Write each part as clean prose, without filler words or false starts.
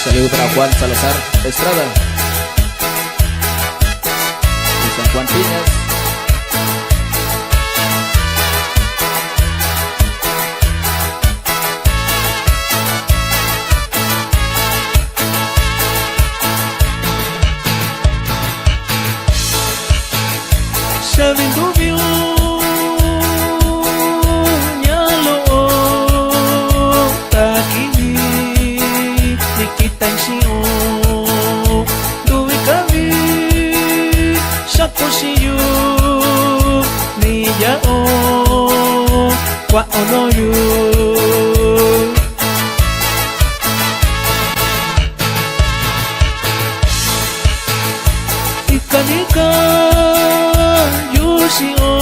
Saludos para Juan Salazar Estrada y San Juan Piñas. Sabing dubiyo nyalo takini nikitan siyo duwi kami sa posiyo niyao wa onoyo ikanika siyo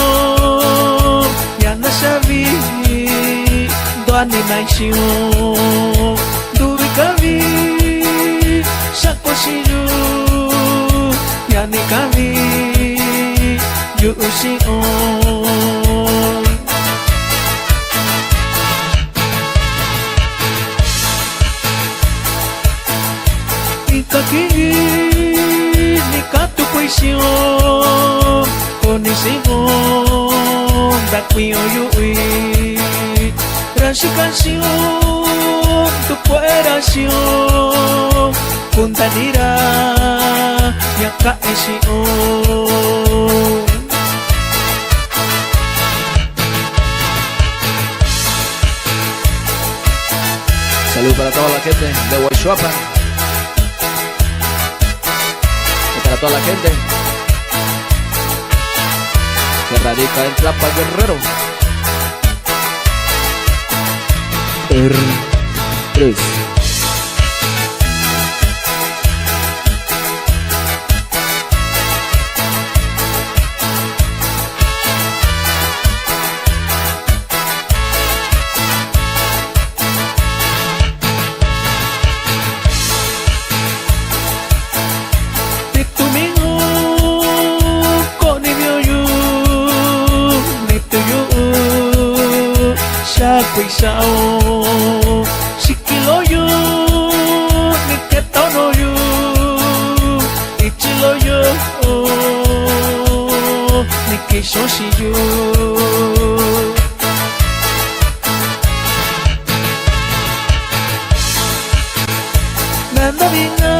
yan nasabi doan ni naisyo duwi kami sa posiyo yan ni kami yu siyo ikakini ni katukoy siyo Konisihon dakwiyo yui Rasikansiyon tupuerasyon Puntanira yakaesiyon Saludos para toda la gente de Huachuapa y para toda la gente que radica en Tlapa, Guerrero. R3 Sao si kilo yo ni ketono yo ichilo yo ni kishoshi yo nanda bina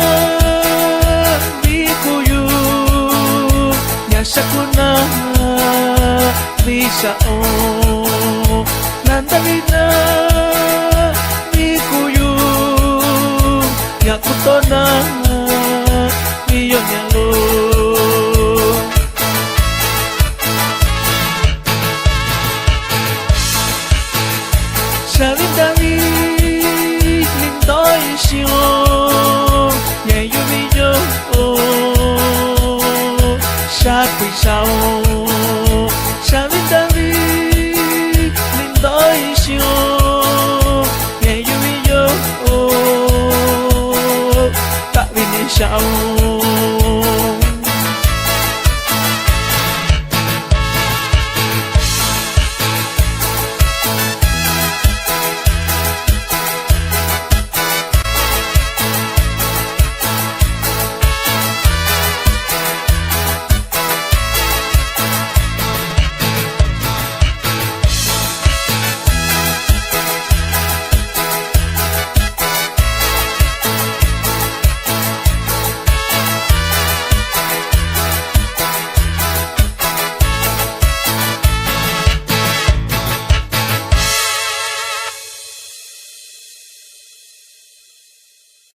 bikuyu nyasakuna bisa nanda bina mikuyu yakutona miyonyalo sabindami lindo isyo yeyo miyo sapi sao sabindami isyo yeyo miyo tak binisao